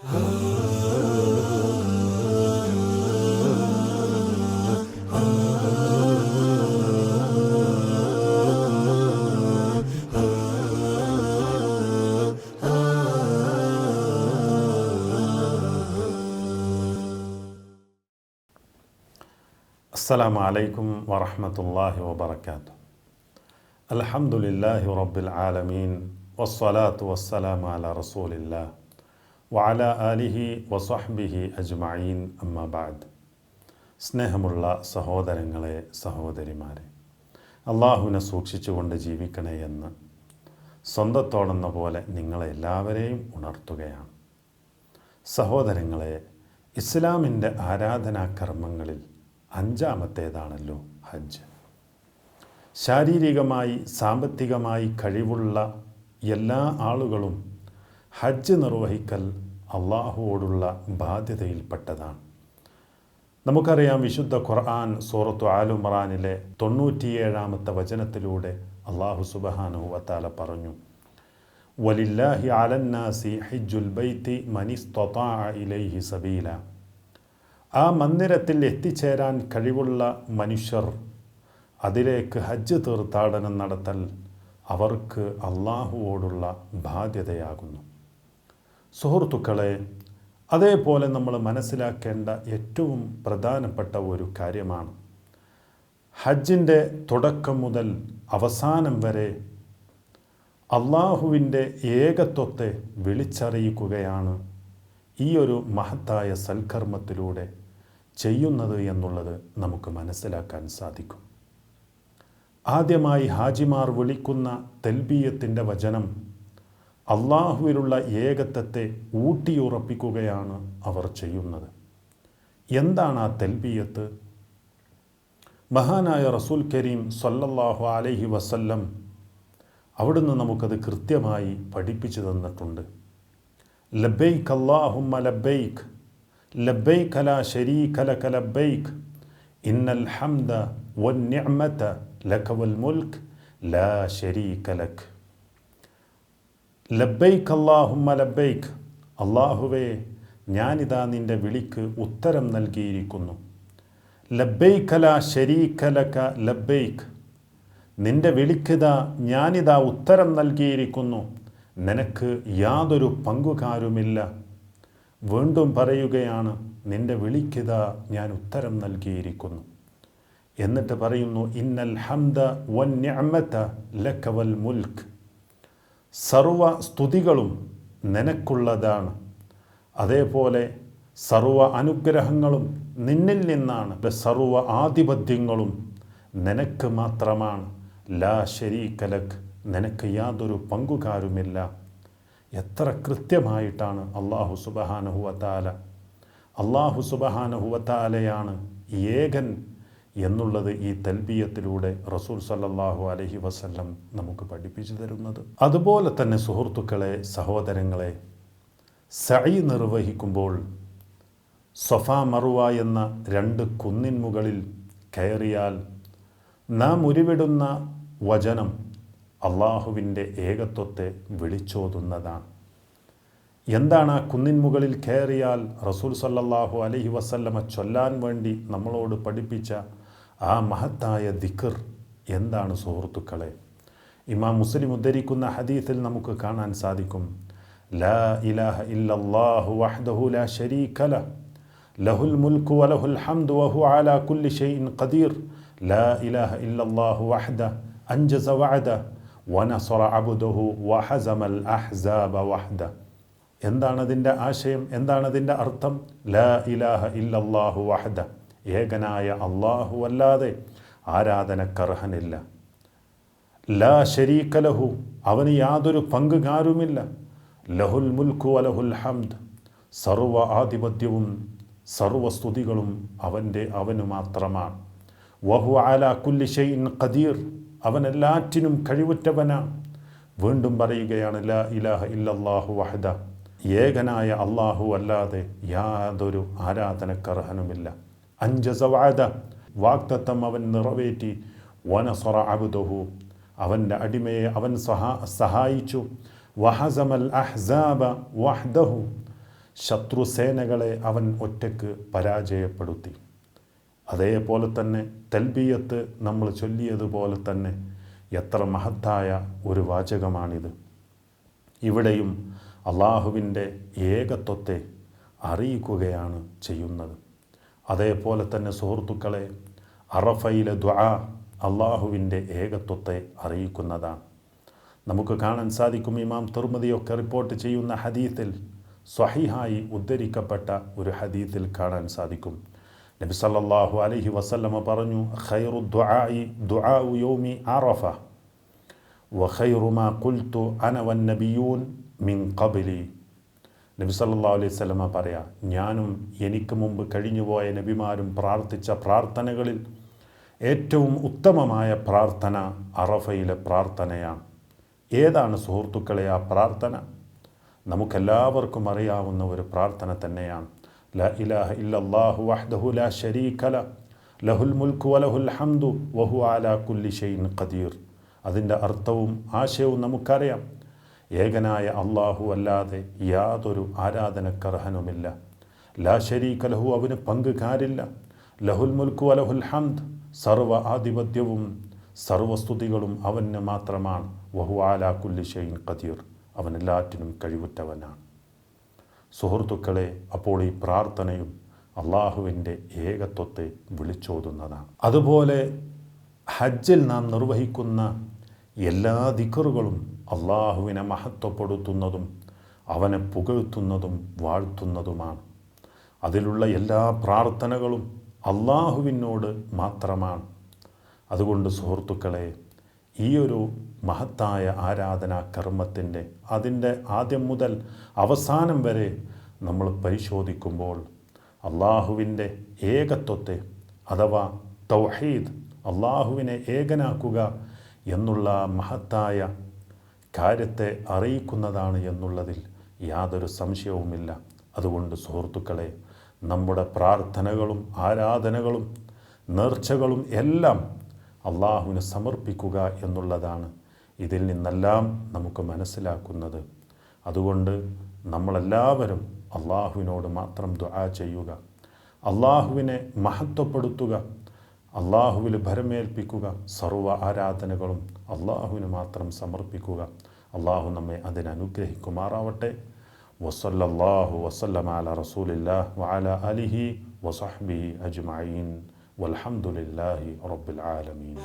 അസ്സലാമു അലൈക്കും വറഹ്മത്തുള്ളാഹി വബറകാതുഹു. അൽഹംദുലില്ലാഹി റബ്ബിൽ ആലമീൻ വസ്സലാത്തു വസ്സലാമു അലാ റസൂലില്ലാഹ് വഅലാ ആലിഹി വസഹ്ബിഹി അജ്മഈൻ അമ്മാ ബഅദ്. സ്നേഹമുള്ള സഹോദരങ്ങളെ, സഹോദരിമാരെ, അള്ളാഹുവിനെ സൂക്ഷിച്ചുകൊണ്ട് ജീവിക്കണേ എന്ന് സ്വന്തത്തോടെന്ന പോലെ നിങ്ങളെല്ലാവരെയും ഉണർത്തുകയാണ്. സഹോദരങ്ങളെ, ഇസ്ലാമിൻ്റെ ആരാധനാകർമ്മങ്ങളിൽ അഞ്ചാമത്തേതാണല്ലോ ഹജ്ജ്. ശാരീരികമായി സാമ്പത്തികമായി കഴിവുള്ള എല്ലാ ആളുകളും ഹജ്ജ് നിർവഹിക്കൽ അള്ളാഹുവോടുള്ള ബാധ്യതയിൽപ്പെട്ടതാണ്. നമുക്കറിയാം, വിശുദ്ധ ഖുർആൻ സൂറത്തു ആൽ ഇംറാനിലെ 97-ാമത്തെ വചനത്തിലൂടെ അള്ളാഹു സുബ്ഹാനഹു വതആല പറഞ്ഞു, വലില്ലാഹി അലന്നാസി ഹിജ്ജുൽ ബൈത്തി മനിസ്തതാഅ ഇലൈഹി സബീല. ആ മന്ദിരത്തിൽ എത്തിച്ചേരാൻ കഴിവുള്ള മനുഷ്യർ അതിലേക്ക് ഹജ്ജ് തീർത്ഥാടനം നടത്തൽ അവർക്ക് അള്ളാഹുവോടുള്ള ബാധ്യതയാകുന്നു. സുഹൃത്തുക്കളെ, അതേപോലെ നമ്മൾ മനസ്സിലാക്കേണ്ട ഏറ്റവും പ്രധാനപ്പെട്ട ഒരു കാര്യമാണ്, ഹജ്ജിൻ്റെ തുടക്കം മുതൽ അവസാനം വരെ അള്ളാഹുവിൻ്റെ ഏകത്വത്തെ വിളിച്ചറിയിക്കുകയാണ് ഈ ഒരു മഹത്തായ സൽക്കർമ്മത്തിലൂടെ ചെയ്യുന്നത് എന്നുള്ളത് നമുക്ക് മനസ്സിലാക്കാൻ സാധിക്കും. ആദ്യമായി ഹാജിമാർ വിളിക്കുന്ന തൽബിയത്തിൻ്റെ വചനം അള്ളാഹുവിലുള്ള ഏകത്വത്തെ ഊട്ടിയുറപ്പിക്കുകയാണ് അവർ ചെയ്യുന്നത്. എന്താണ് ആ തൽബിയത്ത്? മഹാനായ റസൂൽ കരീം സ്വല്ലല്ലാഹു അലൈഹി വസല്ലം അവിടുന്ന് നമുക്കത് കൃത്യമായി പഠിപ്പിച്ചു തന്നിട്ടുണ്ട്. ലബ്ബൈക് അല്ലാഹുമ്മ ലബ്ബൈക് ലബ്ബൈക ലാ ശരീക ലക ലബ്ബൈക് ഇന്നൽ ഹംദ വന്നിഅമത ലക വൽ മുൽക്ക് ലാ ശരീക ലക്. ലബ്ബൈക് അല്ലാഹുമ്മ ലബ്ബൈക്, അല്ലാഹുവേ ഞാനിതാ നിൻ്റെ വിളിക്ക് ഉത്തരം നൽകിയിരിക്കുന്നു. ലബ്ബൈക ലാ ശരീക ലക ലബ്ബൈക്, നിൻ്റെ വിളിക്കിതാ ഞാനിതാ ഉത്തരം നൽകിയിരിക്കുന്നു, നിനക്ക് യാതൊരു പങ്കുകാരുമില്ല. വീണ്ടും പറയുകയാണ്, നിൻ്റെ വിളിക്കിതാ ഞാൻ ഉത്തരം നൽകിയിരിക്കുന്നു. എന്നിട്ട് പറയുന്നു, ഇന്നൽ ഹംദ വന്നിഅമത ലക വൽ മുൽക്ക്, സർവ സ്തുതികളും നിനക്കുള്ളതാണ്, അതേപോലെ സർവ അനുഗ്രഹങ്ങളും നിന്നിൽ നിന്നാണ്, സർവ ആധിപത്യങ്ങളും നിനക്ക് മാത്രമാണ്. ലാ ശരീക ലക്, നിനക്ക് യാതൊരു പങ്കുകാരുമില്ല. എത്ര കൃത്യമായിട്ടാണ് അള്ളാഹു സുബ്ഹാനഹു വതആലയാണ് ഏകൻ എന്നുള്ളത് ഈ തൽബിയത്തിലൂടെ റസൂൽ സല്ലല്ലാഹു അലൈഹി വസല്ലം നമുക്ക് പഠിപ്പിച്ചു തരുന്നത്. അതുപോലെ തന്നെ സുഹൃത്തുക്കളെ, സഹോദരങ്ങളെ, സഈ നിർവഹിക്കുമ്പോൾ സഫ മറുവ എന്ന 2 കുന്നിൻ മുകളിൽ കയറിയാൽ നാം ഉരുവിടുന്ന വചനം അള്ളാഹുവിൻ്റെ ഏകത്വത്തെ വിളിച്ചോതുന്നതാണ്. എന്താണ് ആ കുന്നിൻ മുകളിൽ കയറിയാൽ റസൂൽ സല്ലല്ലാഹു അലൈഹി വസല്ലമ ചൊല്ലാൻ വേണ്ടി നമ്മളോട് പഠിപ്പിച്ച ആ മഹത്തായ ദിക്ർ എന്താണ് സുഹൃത്തുക്കളെ? ഇമാം മുസ്ലിം ഉദ്ധരിക്കുന്ന ഹദീസിൽ നമുക്ക് കാണാൻ സാധിക്കും, ലാ ഇലാഹ ഇല്ലല്ലാഹു വഹ്ദഹു ലാ ശരീക ലഹ് ലഹുൽ മുൽക്കു വലഹുൽ ഹംദു വഹുവ അലാ കുല്ലി ഷൈഇൻ ഖദീർ ലാ ഇലാഹ ഇല്ലല്ലാഹു വഹ്ദഹു അൻജസ വഅദഹു വനസറ അബ്ദഹു വഹസമൽ അഹ്സാബ വഹ്ദഹു. എന്താണതിൻ്റെ ആശയം? എന്താണതിൻ്റെ അർത്ഥം? ലാ ഇലാഹ ഇല്ലല്ലാഹു വഹ്ദഹു, ഏകനായ അള്ളാഹു അല്ലാതെ ആരാധനക്കർഹനില്ല. ലാ ശരീക ലഹു, അവന് യാതൊരു പങ്കുകാരുമില്ല. ലഹുൽ മുൽക്കു വലഹുൽ ഹംദ്, സർവ ആധിപത്യവും സർവസ്തുതികളും അവന് മാത്രമാണ്. വഹുവ അലാ കുല്ലി ഷൈഇൻ ഖദീർ, അവൻ എല്ലാറ്റിനും കഴിവുറ്റവനാണ്. വീണ്ടും പറയുകയാണ്, ലാ ഇലാഹ ഇല്ലല്ലാഹു വഹ്ദഹു, ഏകനായ അള്ളാഹു അല്ലാതെ യാതൊരു ആരാധനക്കർഹനുമില്ല. അൻജസ വഅദഹു, വാഗ്ദത്തം അവൻ നിറവേറ്റി. വനസറ അബ്ദഹു, അവൻ്റെ അടിമയെ അവൻ സഹായിച്ചു. വഹസമൽ അഹ്സാബ വഹ്ദഹു, ശത്രുസേനകളെ അവൻ ഒറ്റയ്ക്ക് പരാജയപ്പെടുത്തി. അതേപോലെ തന്നെ തൽബിയത്ത് നമ്മൾ ചൊല്ലിയതുപോലെ തന്നെ എത്ര മഹത്തായ ഒരു വാചകമാണിത്. ഇവിടെയും അള്ളാഹുവിൻ്റെ ഏകത്വത്തെ അറിയിക്കുകയാണ് ചെയ്യുന്നത്. അതേപോലെ തന്നെ സുഹൃത്തുക്കളെ, അറഫയിലെ ദുആ അള്ളാഹുവിൻ്റെ ഏകത്വത്തെ അറിയിക്കുന്നതാണ്. നമുക്ക് കാണാൻ സാധിക്കും, ഇമാം തിർമിദിയൊക്കെ റിപ്പോർട്ട് ചെയ്യുന്ന ഹദീത്തിൽ, സ്വഹീഹായി ഉദ്ധരിക്കപ്പെട്ട ഒരു ഹദീത്തിൽ കാണാൻ സാധിക്കും, നബി സല്ലല്ലാഹു അലൈഹി വസല്ലമ പറഞ്ഞു, ഖൈറു ദുആഇ ദുആഉ യൗമി അറഫ വ ഖൈറു മാ ഖുൽതു അന വന്നബിയൂൻ മിൻ ഖബ്ലി. നബി സല്ലല്ലാഹു അലൈഹി വസല്ലമ പറയാ, ഞാനും എനിക്ക് മുമ്പ് കഴിഞ്ഞുപോയ നബിമാരും പ്രാർത്ഥിച്ച പ്രാർത്ഥനകളിൽ ഏറ്റവും ഉത്തമമായ പ്രാർത്ഥന അറഫയിലെ പ്രാർത്ഥനയാണ്. ഏതാണ് സുഹൃത്തുക്കളെ ആ പ്രാർത്ഥന? നമുക്കെല്ലാവർക്കും അറിയാവുന്ന ഒരു പ്രാർത്ഥന തന്നെയാണ്. ലാ ഇലാഹ ഇല്ലല്ലാഹു വഹ്ദഹു ലാ ശരീക ലഹു ലഹുൽ മുൽക്കു വലഹുൽ ഹംദു വഹുവ അലാ കുല്ലി ഷൈഇൻ ഖദീർ. അതിൻ്റെ അർത്ഥവും ആശയവും നമുക്കറിയാം. ഏകനായ അള്ളാഹു അല്ലാതെ യാതൊരു ആരാധനക്കർഹനുമില്ല. ലാ ശരീക ലഹു, അവന് പങ്കുകാരില്ല. ലഹുൽ മുൽക്കു വലഹുൽ ഹംദ്, സർവ ആധിപത്യവും സർവസ്തുതികളും അവന് മാത്രമാണ്. വഹുവ അലാ കുല്ലി ഷൈഇൻ ഖദീർ, അവൻ എല്ലാറ്റിനും കഴിവുറ്റവനാണ്. സുഹൃത്തുക്കളെ, അപ്പോൾ ഈ പ്രാർത്ഥനയും അള്ളാഹുവിൻ്റെ ഏകത്വത്തെ വിളിച്ചോതുന്നതാണ്. അതുപോലെ ഹജ്ജിൽ നാം നിർവഹിക്കുന്ന എല്ലാ ദിക്റുകളും അള്ളാഹുവിനെ മഹത്വപ്പെടുത്തുന്നതും അവനെ പുകഴ്ത്തുന്നതും വാഴ്ത്തുന്നതുമാണ്. അതിലുള്ള എല്ലാ പ്രാർത്ഥനകളും അള്ളാഹുവിനോട് മാത്രമാണ്. അതുകൊണ്ട് സുഹൃത്തുക്കളെ, ഈ ഒരു മഹത്തായ ആരാധനാ കർമ്മത്തിൻ്റെ അതിൻ്റെ ആദ്യം മുതൽ അവസാനം വരെ നമ്മൾ പരിശോധിക്കുമ്പോൾ അള്ളാഹുവിൻ്റെ ഏകത്വത്തെ അഥവാ തൗഹീദ്, അള്ളാഹുവിനെ ഏകനാക്കുക എന്നുള്ള മഹത്തായ കാര്യത്തെ അറിയിക്കുന്നതാണ് എന്നുള്ളതിൽ യാതൊരു സംശയവുമില്ല. അതുകൊണ്ട് സുഹൃത്തുക്കളെ, നമ്മുടെ പ്രാർത്ഥനകളും ആരാധനകളും നേർച്ചകളും എല്ലാം അള്ളാഹുവിന് സമർപ്പിക്കുക എന്നുള്ളതാണ് ഇതിൽ നിന്നെല്ലാം നമുക്ക് മനസ്സിലാക്കുന്നത്. അതുകൊണ്ട് നമ്മളെല്ലാവരും അള്ളാഹുവിനോട് മാത്രം ദുആ ചെയ്യുക, അള്ളാഹുവിനെ മഹത്വപ്പെടുത്തുക, അള്ളാഹുവിൽ ഭരമേൽപ്പിക്കുക, സർവ്വ ആരാധനകളും അള്ളാഹുവിന് മാത്രം സമർപ്പിക്കുക. അള്ളാഹു നമ്മെ അതിനനുഗ്രഹിക്കുമാറാവട്ടെ. വസല്ലല്ലാഹു വസല്ലമ അലാ റസൂലില്ലാഹി വഅലാ ആലിഹി വസഹ്ബിഹി അജ്മഈൻ വൽഹംദുലില്ലാഹി റബ്ബിൽ ആലമീൻ.